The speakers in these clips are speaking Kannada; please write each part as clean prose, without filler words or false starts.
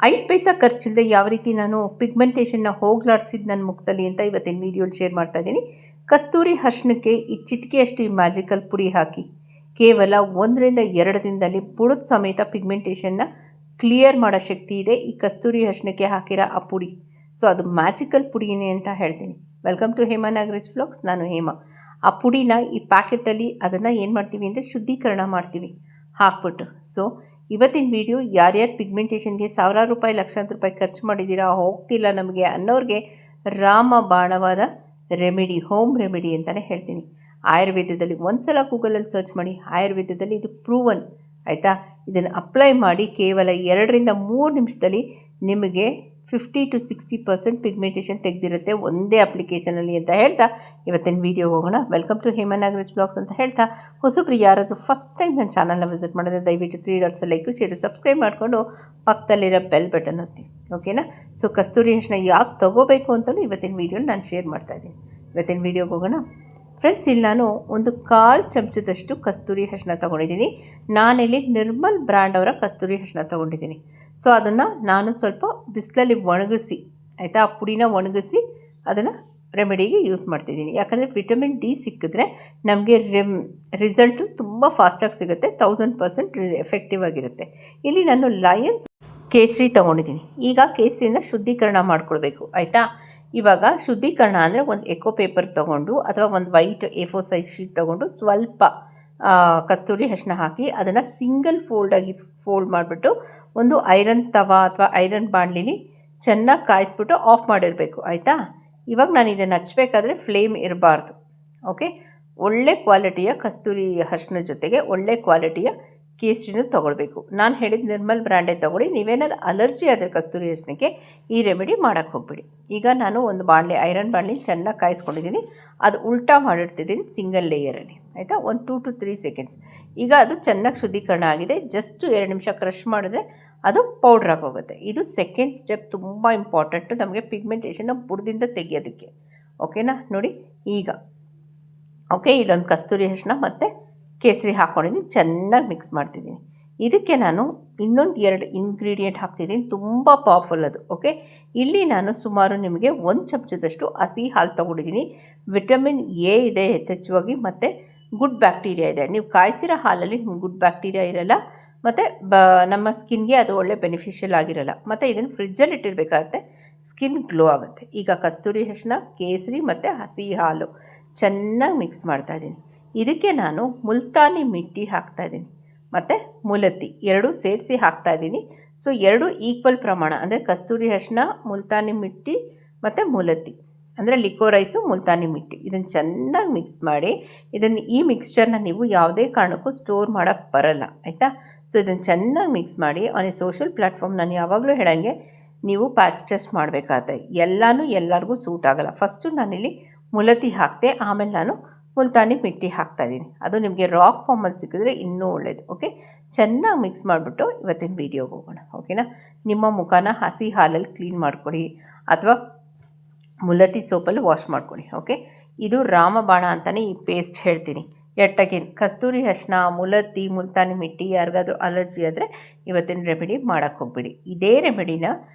5 ಪೈಸಾ ಖರ್ಚಿಲ್ಲದೆ ಯಾವ ರೀತಿ ನಾನು ಪಿಗ್ಮೆಂಟೇಷನ್ನ ಹೋಗ್ಲಾಡಿಸಿದ್ದು ನನ್ನ ಮುಖದಲ್ಲಿ ಅಂತ ಇವತ್ತಿನ ವೀಡಿಯೋಲಿ ಶೇರ್ ಮಾಡ್ತಾ ಇದ್ದೀನಿ. ಕಸ್ತೂರಿ ಅರಿಶಿಣಕ್ಕೆ ಈ ಚಿಟಿಕೆಯಷ್ಟು ಈ ಮ್ಯಾಜಿಕಲ್ ಪುಡಿ ಹಾಕಿ ಕೇವಲ 1-2 ದಿನದಲ್ಲಿ ಬುಡದ ಸಮೇತ ಪಿಗ್ಮೆಂಟೇಷನ್ನ ಕ್ಲಿಯರ್ ಮಾಡೋ ಶಕ್ತಿ ಇದೆ ಈ ಕಸ್ತೂರಿ ಅರಿಶಿಣಕ್ಕೆ ಹಾಕಿರೋ ಆ ಪುಡಿ. ಸೊ ಅದು ಮ್ಯಾಜಿಕಲ್ ಪುಡಿನೇ ಅಂತ ಹೇಳ್ತೀನಿ. Welcome to Hema Nagaresh vlogs. ನಾನು ಹೇಮಾ. ಆ ಪುಡಿನ ಈ ಪ್ಯಾಕೆಟಲ್ಲಿ ಅದನ್ನು ಏನು ಮಾಡ್ತೀವಿ ಅಂದರೆ ಶುದ್ಧೀಕರಣ ಮಾಡ್ತೀವಿ ಹಾಕ್ಬಿಟ್ಟು. ಸೊ ಇವತ್ತಿನ ವಿಡಿಯೋ ಯಾರ್ಯಾರು ಪಿಗ್ಮೆಂಟೇಷನ್ಗೆ ಸಾವಿರಾರು ರೂಪಾಯಿ ಲಕ್ಷಾಂತರ ರೂಪಾಯಿ ಖರ್ಚು ಮಾಡಿದ್ದೀರಾ, ಹೋಗ್ತಿಲ್ಲ ನಮಗೆ ಅನ್ನೋರಿಗೆ ರಾಮ ಬಾಣವಾದ ರೆಮಿಡಿ, ಹೋಮ್ ರೆಮಿಡಿ ಅಂತಲೇ ಹೇಳ್ತೀನಿ. ಆಯುರ್ವೇದದಲ್ಲಿ ಒಂದ್ಸಲ ಗೂಗಲಲ್ಲಿ ಸರ್ಚ್ ಮಾಡಿ, ಆಯುರ್ವೇದದಲ್ಲಿ ಇದು ಪ್ರೂವನ್ ಆಯಿತಾ. ಇದನ್ನು ಅಪ್ಲೈ ಮಾಡಿ ಕೇವಲ 2-3 ನಿಮಿಷದಲ್ಲಿ ನಿಮಗೆ 50-60% ಪಿಗ್ಮೆಂಟೇಷನ್ ತೆಗೆದಿರುತ್ತೆ ಒಂದೇ ಅಪ್ಲಿಕೇಶನಲ್ಲಿ ಅಂತ ಹೇಳ್ತಾ ಇವತ್ತಿನ ವೀಡಿಯೋ ಹೋಗೋಣ. Welcome to Hema Nagaresh blogs ಅಂತ ಹೇಳ್ತಾ, ಹೊಸಬ್ರು ಯಾರಾದರೂ ಫಸ್ಟ್ ಟೈಮ್ ನನ್ನ ಚಾನಲ್ನ ವಿಸಿಟ್ ಮಾಡಿದ್ರೆ ದಯವಿಟ್ಟು 3 ಡಾಟ್ಸ್ ಲೈಕ್ ಶೇರ್ ಸಬ್ಸ್ಕ್ರೈಬ್ ಮಾಡಿಕೊಂಡು ಪಕ್ಕದಲ್ಲಿರೋ ಬೆಲ್ ಬಟನ್ ಒತ್ತಿ, ಓಕೆನಾ. ಸೊ ಕಸ್ತೂರಿ ಅರಿಶಿಣ ಯಾಕೆ ತೊಗೋಬೇಕು ಅಂತಲೂ ಇವತ್ತಿನ ವೀಡಿಯೋಲಿ ನಾನು ಶೇರ್ ಮಾಡ್ತಾಯಿದ್ದೀನಿ. ಇವತ್ತಿನ ವೀಡಿಯೋಗೆ ಹೋಗೋಣ ಫ್ರೆಂಡ್ಸ್. ಇಲ್ಲಿ ನಾನು 1/4 ಚಮಚದಷ್ಟು ಕಸ್ತೂರಿ ಅರಿಶಿಣ ತೊಗೊಂಡಿದ್ದೀನಿ. ನಾನಿಲ್ಲಿ ನಿರ್ಮಲ್ ಬ್ರ್ಯಾಂಡ್ ಅವರ ಕಸ್ತೂರಿ ಅರಿಶಿಣ ತೊಗೊಂಡಿದ್ದೀನಿ. ಸೊ ಅದನ್ನು ನಾನು ಸ್ವಲ್ಪ ಬಿಸಿಲಲ್ಲಿ ಒಣಗಿಸಿ ಆಯಿತಾ, ಆ ಪುಡಿನ ಒಣಗಿಸಿ ಅದನ್ನು ರೆಮಿಡಿಗೆ ಯೂಸ್ ಮಾಡ್ತಿದ್ದೀನಿ. ಯಾಕಂದರೆ ವಿಟಮಿನ್ ಡಿ ಸಿಕ್ಕಿದ್ರೆ ನಮಗೆ ರಿಸಲ್ಟು ತುಂಬ ಫಾಸ್ಟಾಗಿ ಸಿಗುತ್ತೆ, 1000% ಎಫೆಕ್ಟಿವ್ ಆಗಿರುತ್ತೆ. ಇಲ್ಲಿ ನಾನು ಲಯನ್ಸ್ ಕೇಸರಿ ತೊಗೊಂಡಿದ್ದೀನಿ. ಈಗ ಕೇಸರಿನ ಶುದ್ಧೀಕರಣ ಮಾಡ್ಕೊಳ್ಬೇಕು ಆಯಿತಾ. ಇವಾಗ ಶುದ್ಧೀಕರಣ ಅಂದರೆ ಒಂದು ಎಕೋ ಪೇಪರ್ ತೊಗೊಂಡು ಅಥವಾ ಒಂದು ವೈಟ್ A4 ಸೈಜ್ ಶೀಟ್ ತೊಗೊಂಡು ಸ್ವಲ್ಪ ಕಸ್ತೂರಿ ಅರಿಶಿಣ ಹಾಕಿ ಅದನ್ನು ಸಿಂಗಲ್ ಫೋಲ್ಡ್ ಮಾಡಿಬಿಟ್ಟು ಒಂದು ಐರನ್ ತವಾ ಅಥವಾ ಐರನ್ ಬಾಣಲಿಲಿ ಚೆನ್ನಾಗಿ ಕಾಯಿಸ್ಬಿಟ್ಟು ಆಫ್ ಮಾಡಿರಬೇಕು ಆಯಿತಾ. ಇವಾಗ ನಾನು ಇದನ್ನು ಹಚ್ಚಬೇಕಾದ್ರೆ ಫ್ಲೇಮ್ ಇರಬಾರ್ದು, ಓಕೆ. ಒಳ್ಳೆ ಕ್ವಾಲಿಟಿಯ ಕಸ್ತೂರಿ ಅರಿಶಿಣ ಜೊತೆಗೆ ಒಳ್ಳೆ ಕ್ವಾಲಿಟಿಯ ಕೇಸರಿನೂ ತೊಗೊಳ್ಬೇಕು. ನಾನು ಹೇಳಿದ ನಿರ್ಮಲ್ ಬ್ರ್ಯಾಂಡೇ ತೊಗೊಳ್ಳಿ. ನೀವೇನಾದ್ರು ಅಲರ್ಜಿ ಆದರೆ ಕಸ್ತೂರಿ ಅರಿಶಿಣಕ್ಕೆ ಈ ರೆಮಿಡಿ ಮಾಡೋಕ್ಕೆ ಹೋಗ್ಬಿಡಿ. ಈಗ ನಾನು ಒಂದು ಬಾಣಲೆ, ಐರನ್ ಬಾಣಲಿ ಚೆನ್ನಾಗಿ ಕಾಯಿಸ್ಕೊಂಡಿದ್ದೀನಿ. ಅದು ಉಲ್ಟಾ ಮಾಡಿಡ್ತಿದ್ದೀನಿ ಸಿಂಗಲ್ ಲೇಯರಲ್ಲಿ ಆಯಿತಾ. 1-3 ಸೆಕೆಂಡ್ಸ್. ಈಗ ಅದು ಚೆನ್ನಾಗಿ ಶುದ್ಧೀಕರಣ ಆಗಿದೆ. ಜಸ್ಟ್ 2 ನಿಮಿಷ ಕ್ರಷ್ ಮಾಡಿದ್ರೆ ಅದು ಪೌಡ್ರ್ ಆಗೋಗುತ್ತೆ. ಇದು ಸೆಕೆಂಡ್ ಸ್ಟೆಪ್, ತುಂಬ ಇಂಪಾರ್ಟೆಂಟು ನಮಗೆ ಪಿಗ್ಮೆಂಟೇಷನ್ನ ಬುಡದಿಂದ ತೆಗಿಯೋದಕ್ಕೆ, ಓಕೆನಾ. ನೋಡಿ ಈಗ ಓಕೆ, ಇಲ್ಲೊಂದು ಕಸ್ತೂರಿ ಅರಿಶಿಣ ಮತ್ತು ಕೇಸರಿ ಹಾಕ್ಕೊಂಡಿದ್ದೀನಿ, ಚೆನ್ನಾಗಿ ಮಿಕ್ಸ್ ಮಾಡ್ತಿದ್ದೀನಿ. ಇದಕ್ಕೆ ನಾನು ಇನ್ನೊಂದು 2 ಇಂಗ್ರೀಡಿಯೆಂಟ್ ಹಾಕ್ತಿದ್ದೀನಿ, ತುಂಬ ಪವರ್ಫುಲ್ ಅದು, ಓಕೆ. ಇಲ್ಲಿ ನಾನು ಸುಮಾರು ನಿಮಗೆ 1 ಚಮಚದಷ್ಟು ಹಸಿ ಹಾಲು ತೊಗೊಂಡಿದ್ದೀನಿ. ವಿಟಮಿನ್ ಎ ಇದೆ ಯಥೇಚ್ಛವಾಗಿ ಮತ್ತು ಗುಡ್ ಬ್ಯಾಕ್ಟೀರಿಯಾ ಇದೆ. ನೀವು ಕಾಯಿಸಿರೋ ಹಾಲಲ್ಲಿ ಗುಡ್ ಬ್ಯಾಕ್ಟೀರಿಯಾ ಇರೋಲ್ಲ ಮತ್ತು ನಮ್ಮ ಸ್ಕಿನ್ಗೆ ಅದು ಒಳ್ಳೆ ಬೆನಿಫಿಷಿಯಲ್ ಆಗಿರೋಲ್ಲ. ಮತ್ತು ಇದನ್ನು ಫ್ರಿಜ್ಜಲ್ಲಿ ಇಟ್ಟಿರಬೇಕಾಗುತ್ತೆ, ಸ್ಕಿನ್ ಗ್ಲೋ ಆಗುತ್ತೆ. ಈಗ ಕಸ್ತೂರಿ ಅರಿಶಿಣ, ಕೇಸರಿ ಮತ್ತು ಹಸಿ ಹಾಲು ಚೆನ್ನಾಗಿ ಮಿಕ್ಸ್ ಮಾಡ್ತಾಯಿದ್ದೀನಿ. ಇದಕ್ಕೆ ನಾನು ಮುಲ್ತಾನಿ ಮಿಟ್ಟಿ ಹಾಕ್ತಾಯಿದ್ದೀನಿ ಮತ್ತು ಮುಲತ್ತಿ 2 ಸೇರಿಸಿ ಹಾಕ್ತಾಯಿದ್ದೀನಿ. ಸೊ 2 ಈಕ್ವಲ್ ಪ್ರಮಾಣ, ಅಂದರೆ ಕಸ್ತೂರಿ ಅರಿಶಿಣ, ಮುಲ್ತಾನಿ ಮಿಟ್ಟಿ ಮತ್ತು ಮುಲತ್ತಿ ಅಂದರೆ ಲಿಕೋರೈಸು, ಮುಲ್ತಾನಿ ಮಿಟ್ಟಿ. ಇದನ್ನು ಚೆನ್ನಾಗಿ ಮಿಕ್ಸ್ ಮಾಡಿ, ಈ ಮಿಕ್ಸ್ಚರ್ನ ನೀವು ಯಾವುದೇ ಕಾರಣಕ್ಕೂ ಸ್ಟೋರ್ ಮಾಡೋಕ್ಕೆ ಬರಲ್ಲ ಆಯಿತಾ. ಸೊ ಇದನ್ನು ಚೆನ್ನಾಗಿ ಮಿಕ್ಸ್ ಮಾಡಿ ಆನ್ ಎ ಸೋಷಿಯಲ್ ಪ್ಲ್ಯಾಟ್ಫಾರ್ಮ್ ನಾನು ಯಾವಾಗಲೂ ಹೇಳಂಗೆ ನೀವು ಪ್ಯಾಚ್ ಟೆಸ್ಟ್ ಮಾಡಬೇಕಾಗತ್ತೆ. ಎಲ್ಲರಿಗೂ ಸೂಟ್ ಆಗೋಲ್ಲ. ಫಸ್ಟು ನಾನಿಲ್ಲಿ ಮುಲತ್ತಿ ಹಾಕಿದೆ, ಆಮೇಲೆ ನಾನು ಮುಲ್ತಾನಿ ಮಿಟ್ಟಿ ಹಾಕ್ತಾಯಿದ್ದೀನಿ. ಅದು ನಿಮಗೆ ರಾಕ್ ಫಾರ್ಮಲ್ಲಿ ಸಿಕ್ಕಿದ್ರೆ ಇನ್ನೂ ಒಳ್ಳೆಯದು, ಓಕೆ. ಚೆನ್ನಾಗಿ ಮಿಕ್ಸ್ ಮಾಡಿಬಿಟ್ಟು ಇವತ್ತಿನ ವೀಡಿಯೋಗೆ ಹೋಗೋಣ, ಓಕೆನಾ. ನಿಮ್ಮ ಮುಖನ ಹಸಿ ಹಾಲಲ್ಲಿ ಕ್ಲೀನ್ ಮಾಡ್ಕೊಳ್ಳಿ ಅಥವಾ ಮುಲತ್ತಿ ಸೋಪಲ್ಲಿ ವಾಶ್ ಮಾಡ್ಕೊಳ್ಳಿ, ಓಕೆ. ಇದು ರಾಮಬಾಣ ಅಂತಲೇ ಈ ಪೇಸ್ಟ್ ಹೇಳ್ತೀನಿ. ಎಟ್ಟಗೇನು ಕಸ್ತೂರಿ ಅರಿಶಿಣ, ಮುಲತ್ತಿ, ಮುಲ್ತಾನಿ ಮಿಟ್ಟಿ ಯಾರಿಗಾದ್ರೂ ಅಲರ್ಜಿ ಆದರೆ ಇವತ್ತಿನ ರೆಮಿಡಿ ಮಾಡೋಕ್ಕೆ ಹೋಗ್ಬಿಡಿ. ಇದೇ ರೆಮಿಡಿನ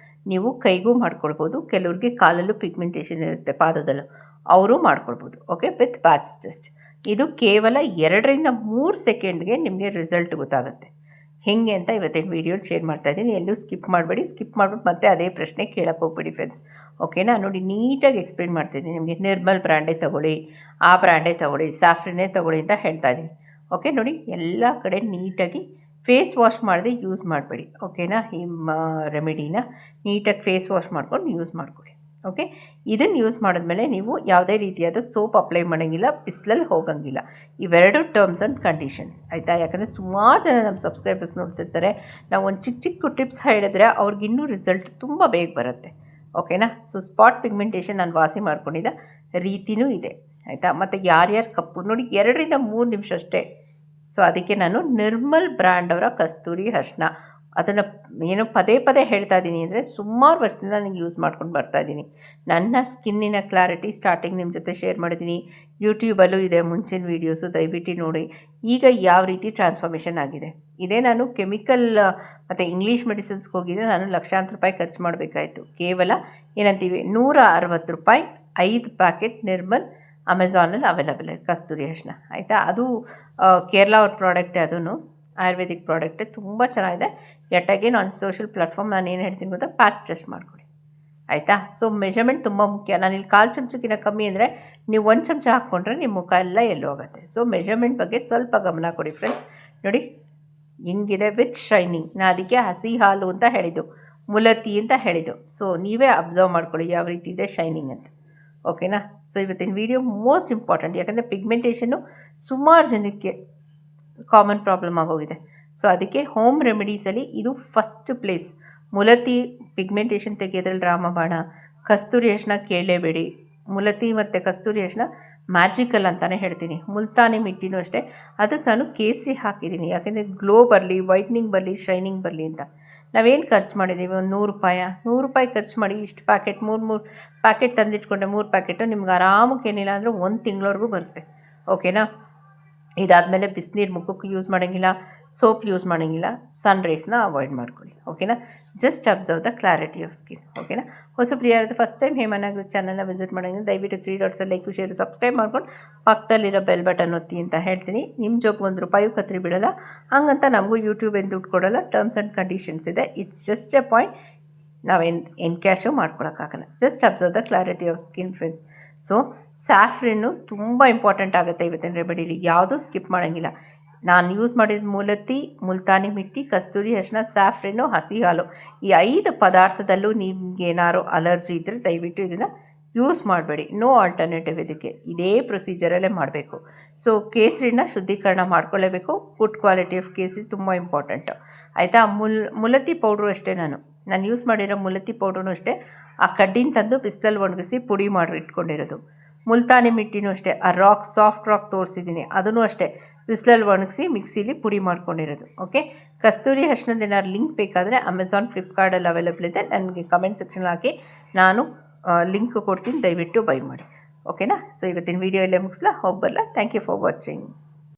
ನೀವು ಕೈಗೂ ಮಾಡ್ಕೊಳ್ಬೋದು. ಕೆಲವ್ರಿಗೆ ಕಾಲಲ್ಲೂ ಪಿಗ್ಮೆಂಟೇಷನ್ ಇರುತ್ತೆ, ಪಾದದಲ್ಲೂ, ಅವರು ಮಾಡ್ಕೊಳ್ಬೋದು, ಓಕೆ, ವಿತ್ ಪ್ಯಾಚ್ ಟೆಸ್ಟ್. ಇದು ಕೇವಲ 2-3 ಸೆಕೆಂಡ್ಗೆ ನಿಮಗೆ ರಿಸಲ್ಟ್ ಗೊತ್ತಾಗುತ್ತೆ. ಹೇಗೆ ಅಂತ ಇವತ್ತಿನ ವೀಡಿಯೋಲಿ ಶೇರ್ ಮಾಡ್ತಾಯಿದ್ದೀನಿ. ಎಲ್ಲೂ ಸ್ಕಿಪ್ ಮಾಡಬೇಡಿ. ಸ್ಕಿಪ್ ಮಾಡಿಬಿಟ್ಟು ಮತ್ತೆ ಅದೇ ಪ್ರಶ್ನೆ ಕೇಳಕ್ಕೆ ಹೋಗ್ಬೇಡಿ ಫ್ರೆಂಡ್ಸ್, ಓಕೆನಾ. ನೋಡಿ, ನೀಟಾಗಿ ಎಕ್ಸ್ಪ್ಲೇನ್ ಮಾಡ್ತಾಯಿದ್ದೀನಿ ನಿಮಗೆ. ನಿರ್ಮಲ್ ಬ್ರ್ಯಾಂಡೇ ತೊಗೊಳ್ಳಿ, ಆ ಬ್ರ್ಯಾಂಡೇ ತೊಗೊಳ್ಳಿ, ಸ್ಯಾಫ್ರನ್ನೇ ತೊಗೊಳ್ಳಿ ಅಂತ ಹೇಳ್ತಾಯಿದ್ದೀನಿ, ಓಕೆ. ನೋಡಿ, ಎಲ್ಲ ಕಡೆ ನೀಟಾಗಿ ಫೇಸ್ ವಾಶ್ ಮಾಡದೆ ಯೂಸ್ ಮಾಡಬೇಡಿ, ಓಕೆನಾ. ಈ ರೆಮಿಡಿನ ನೀಟಾಗಿ ಫೇಸ್ ವಾಶ್ ಮಾಡ್ಕೊಂಡು ಯೂಸ್ ಮಾಡ್ಕೊಳ್ಳಿ, ಓಕೆ. ಇದನ್ನು ಯೂಸ್ ಮಾಡಿದ್ಮೇಲೆ ನೀವು ಯಾವುದೇ ರೀತಿಯಾದ ಸೋಪ್ ಅಪ್ಲೈ ಮಾಡೋಂಗಿಲ್ಲ, ಬಿಸಿಲಲ್ಲಿ ಹೋಗೋಂಗಿಲ್ಲ. ಇವೆರಡು ಟರ್ಮ್ಸ್ ಆ್ಯಂಡ್ ಕಂಡೀಷನ್ಸ್ ಆಯಿತಾ. ಯಾಕಂದರೆ ಸುಮಾರು ಜನ ನಮ್ಮ ಸಬ್ಸ್ಕ್ರೈಬರ್ಸ್ ನೋಡ್ತಿರ್ತಾರೆ, ನಾವು ಒಂದು ಚಿಕ್ಕ ಟಿಪ್ಸ್ ಹೇಳಿದ್ರೆ ಅವ್ರಿಗಿನ್ನೂ ರಿಸಲ್ಟ್ ತುಂಬ ಬೇಗ ಬರುತ್ತೆ, ಓಕೆನಾ. ಸೊ ಸ್ಪಾಟ್ ಪಿಗ್ಮೆಂಟೇಷನ್ ನಾನು ವಾಸಿ ಮಾಡ್ಕೊಂಡಿದ್ದ ರೀತಿಯೂ ಇದೆ ಆಯಿತಾ. ಮತ್ತು ಯಾರ್ಯಾರು ಕಪ್ಪು ನೋಡಿ 2-3 ನಿಮಿಷ ಅಷ್ಟೇ. ಸೊ ಅದಕ್ಕೆ ನಾನು ನಿರ್ಮಲ್ ಬ್ರ್ಯಾಂಡ್ ಅವರ ಕಸ್ತೂರಿ ಅರಿಶಿಣ ಅದನ್ನು ಏನೋ ಪದೇ ಪದೇ ಹೇಳ್ತಾ ಇದ್ದೀನಿ ಅಂದರೆ ಸುಮಾರು ವರ್ಷದಿಂದ ನಾನು ಯೂಸ್ ಮಾಡ್ಕೊಂಡು ಬರ್ತಾಯಿದ್ದೀನಿ. ನನ್ನ ಸ್ಕಿನ್ನಿನ ಕ್ಲಾರಿಟಿ ಸ್ಟಾರ್ಟಿಂಗ್ ನಿಮ್ಮ ಜೊತೆ ಶೇರ್ ಮಾಡಿದ್ದೀನಿ. ಯೂಟ್ಯೂಬಲ್ಲೂ ಇದೆ ಮುಂಚಿನ ವೀಡಿಯೋಸು, ದಯವಿಟ್ಟು ನೋಡಿ. ಈಗ ಯಾವ ರೀತಿ ಟ್ರಾನ್ಸ್ಫಾರ್ಮೇಷನ್ ಆಗಿದೆ. ಇದೇ ನಾನು ಕೆಮಿಕಲ್ ಮತ್ತು ಇಂಗ್ಲೀಷ್ ಮೆಡಿಸಿನ್ಸ್ಗೆ ಹೋಗಿದ್ರೆ ನಾನು ಲಕ್ಷಾಂತರ ರೂಪಾಯಿ ಖರ್ಚು ಮಾಡಬೇಕಾಯಿತು. ಕೇವಲ ಏನಂತೀವಿ ₹160 5 ಪ್ಯಾಕೆಟ್ ನಿರ್ಮಲ್ ಅಮೆಝಾನಲ್ಲಿ ಅವೈಲಬಲ್ ಇದೆ ಕಸ್ತೂರಿ ಅರಿಶಿನ, ಆಯಿತಾ. ಅದು ಕೇರಳ ಅವ್ರ ಪ್ರಾಡಕ್ಟೇ, ಅದೂ ಆಯುರ್ವೇದಿಕ್ ಪ್ರಾಡಕ್ಟ್, ತುಂಬ ಚೆನ್ನಾಗಿದೆ. Yet again on social platform ನಾನು ಏನು ಹೇಳ್ತೀನಿ ಗೊತ್ತಾ, ಪ್ಯಾಕ್ಸ್ ಟೆಸ್ಟ್ ಮಾಡಿಕೊಡಿ, ಆಯಿತಾ. ಸೊ ಮೆಜರ್ಮೆಂಟ್ ತುಂಬ ಮುಖ್ಯ. ನಾನಿಲ್ಲಿ 1/4 ಚಮಚಕ್ಕಿಂತ ಕಮ್ಮಿ ಅಂದರೆ ನೀವು 1 ಚಮಚ ಹಾಕ್ಕೊಂಡ್ರೆ ನಿಮ್ಮ ಮುಖ ಎಲ್ಲ ಎಲ್ಲೋ ಹೋಗುತ್ತೆ. ಸೊ ಮೆಜರ್ಮೆಂಟ್ ಬಗ್ಗೆ ಸ್ವಲ್ಪ ಗಮನ ಕೊಡಿ ಫ್ರೆಂಡ್ಸ್. ನೋಡಿ ಹಿಂಗಿದೆ ವಿತ್ ಶೈನಿಂಗ್. ನಾನು ಅದಕ್ಕೆ ಹಸಿ ಹಾಲು ಅಂತ ಹೇಳಿದ್ದು, ಮುಲತಿ ಅಂತ ಹೇಳಿದ್ದು. ಸೊ ನೀವೇ ಅಬ್ಸರ್ವ್ ಮಾಡ್ಕೊಳ್ಳಿ ಯಾವ ರೀತಿ ಇದೆ ಶೈನಿಂಗ್ ಅಂತ, ಓಕೆನಾ. ಸೊ ಇವತ್ತಿನ ವಿಡಿಯೋ ಮೋಸ್ಟ್ ಇಂಪಾರ್ಟೆಂಟ್, ಯಾಕಂದರೆ ಪಿಗ್ಮೆಂಟೇಷನ್ನು ಸುಮಾರು ಜನಕ್ಕೆ ಕಾಮನ್ ಪ್ರಾಬ್ಲಮ್ ಆಗೋಗಿದೆ. ಸೊ ಅದಕ್ಕೆ ಹೋಮ್ ರೆಮಿಡೀಸಲ್ಲಿ ಇದು ಫಸ್ಟ್ ಪ್ಲೇಸ್. ಮುಲತಿ ಪಿಗ್ಮೆಂಟೇಷನ್ ತೆಗೆಯೋದ್ರಲ್ಲಿ ರಾಮಬಾಣ, ಕಸ್ತೂರಿ ಅರಿಶಿನ ಕೇಳಲೇಬೇಡಿ. ಮುಲತಿ ಮತ್ತು ಕಸ್ತೂರಿ ಅರಿಶಿನ ಮ್ಯಾಜಿಕಲ್ ಅಂತಲೇ ಹೇಳ್ತೀನಿ. ಮುಲ್ತಾನಿ ಮಿಟ್ಟಿನೂ ಅಷ್ಟೇ, ಅದಕ್ಕೆ ನಾನು ಕೇಸರಿ ಹಾಕಿದ್ದೀನಿ, ಯಾಕೆಂದರೆ ಗ್ಲೋ ಬರಲಿ, ವೈಟ್ನಿಂಗ್ ಬರಲಿ, ಶೈನಿಂಗ್ ಬರಲಿ ಅಂತ. ನಾವೇನು ಖರ್ಚು ಮಾಡಿದ್ದೀವಿ, ಒಂದು ₹100 ಖರ್ಚು ಮಾಡಿ ಇಷ್ಟು ಪ್ಯಾಕೆಟ್ 3 ಪ್ಯಾಕೆಟ್ ತಂದಿಟ್ಕೊಂಡೆ, 3 ಪ್ಯಾಕೆಟು ನಿಮ್ಗೆ ಆರಾಮಕ್ಕೆ ಏನಿಲ್ಲ ಅಂದರೆ 1 ತಿಂಗಳವರೆಗೂ ಬರುತ್ತೆ, ಓಕೆನಾ. ಇದಾದಮೇಲೆ ಬಿಸಿನೀರು ಮುಖಕ್ಕೆ ಯೂಸ್ ಮಾಡೋಂಗಿಲ್ಲ, ಸೋಪ್ ಯೂಸ್ ಮಾಡೋಂಗಿಲ್ಲ, ಸನ್ ರೈಸ್ನ ಅವಾಯ್ಡ್ ಮಾಡ್ಕೊಳ್ಳಿ, ಓಕೆನಾ. Just observe the clarity of skin, ಓಕೆನಾ. ಹೊಸಬ್ರು ಯಾರಾದರೂ ಫಸ್ಟ್ ಟೈಮ್ ಹೇಮನಾಗ್ ಚಾನಲ್ನ ವಿಸಿಟ್ ಮಾಡೋಂಗಿಲ್ಲ ದಯವಿಟ್ಟು 3 ಡಾಟ್ಸಲ್ಲಿ ಲೈಕ್ ಶೇರ್ ಸಬ್ಸ್ಕ್ರೈಬ್ ಮಾಡ್ಕೊಂಡು ಪಕ್ಕದಲ್ಲಿರೋ ಬೆಲ್ ಬಟನ್ ಒತ್ತಿ ಅಂತ ಹೇಳ್ತೀನಿ. ನಿಮ್ಮ ಜೋಬ್ ₹1 ಕತ್ರಿ ಬಿಡೋಲ್ಲ, ಹಂಗಂತ ನಮಗೂ ಯೂಟ್ಯೂಬ್ ಏನು ದುಡ್ಡು ಕೊಡೋಲ್ಲ. ಟರ್ಮ್ಸ್ ಆ್ಯಂಡ್ ಕಂಡೀಷನ್ಸ್ ಇದೆ. It's just a point. ನಾವೇನು ಕ್ಯಾಶು ಮಾಡ್ಕೊಳಕ್ಕಾಗಲ್ಲ. Just observe the clarity of skin friends. So ಸ್ಯಾಫ್ರಿನ್ನು ತುಂಬ ಇಂಪಾರ್ಟೆಂಟ್ ಆಗುತ್ತೆ ಇವತ್ತಿನ ರೆಮಿಡಿಲಿ, ಯಾವುದೂ ಸ್ಕಿಪ್ ಮಾಡೋಂಗಿಲ್ಲ. ನಾನು ಯೂಸ್ ಮಾಡಿದ ಮುಲತಿ, ಮುಲ್ತಾನಿ ಮಿಟ್ಟಿ, ಕಸ್ತೂರಿ ಅರಿಶಿನ, ಸ್ಯಾಫ್ರಿನ್ನು, ಹಸಿ ಹಾಲು, ಈ 5 ಪದಾರ್ಥದಲ್ಲೂ ನಿಮ್ಗೇನಾದ್ರು ಅಲರ್ಜಿ ಇದ್ದರೆ ದಯವಿಟ್ಟು ಇದನ್ನು ಯೂಸ್ ಮಾಡಬೇಡಿ. ನೋ ಆಲ್ಟರ್ನೇಟಿವ್ ಇದಕ್ಕೆ, ಇದೇ ಪ್ರೊಸೀಜರಲ್ಲೇ ಮಾಡಬೇಕು. ಸೊ ಕೇಸರಿನ ಶುದ್ಧೀಕರಣ ಮಾಡ್ಕೊಳ್ಳೇಬೇಕು. ಗುಡ್ ಕ್ವಾಲಿಟಿ ಆಫ್ ಕೇಸರಿ ತುಂಬ ಇಂಪಾರ್ಟೆಂಟು, ಆಯಿತಾ. ಮುಲತಿ ಪೌಡ್ರು ಅಷ್ಟೇ, ನಾನು ಯೂಸ್ ಮಾಡಿರೋ ಮುಲತಿ ಪೌಡ್ರೂ ಅಷ್ಟೇ ಆ ಕಡ್ಡಿನ ತಂದು ಬಿಸಿಲಲ್ಲಿ ಒಣಗಿಸಿ ಪುಡಿ ಮಾಡಿ ಇಟ್ಕೊಂಡಿರೋದು. ಮುಲ್ತಾನಿ ಮಿಟ್ಟಿನೂ ಅಷ್ಟೇ, ಆ ಸಾಫ್ಟ್ ರಾಕ್ ತೋರಿಸಿದ್ದೀನಿ, ಅದೂ ಅಷ್ಟೇ ಬಿಸಿಲಲ್ಲಿ ಒಣಗಿಸಿ ಮಿಕ್ಸಿಲಿ ಪುಡಿ ಮಾಡ್ಕೊಂಡಿರೋದು, ಓಕೆ. ಕಸ್ತೂರಿ ಅರಿಶಿನದ ಏನಾದ್ರು ಲಿಂಕ್ ಬೇಕಾದರೆ ಅಮೆಝಾನ್, ಫ್ಲಿಪ್ಕಾರ್ಟಲ್ಲಿ ಅವೈಲೇಬಲ್ ಇದೆ. ನನಗೆ ಕಮೆಂಟ್ ಸೆಕ್ಷನ್ ಹಾಕಿ ನಾನು ಲಿಂಕ್ ಕೊಡ್ತೀನಿ, ದಯವಿಟ್ಟು ಬೈ ಮಾಡಿ, ಓಕೆನಾ. ಸೊ ಇವತ್ತಿನ ವೀಡಿಯೋ ಇಲ್ಲೇ ಮುಗಿಸ್ಲಾ, ಹೋಗಿ ಬರಲ್ಲ. Thank you for watching.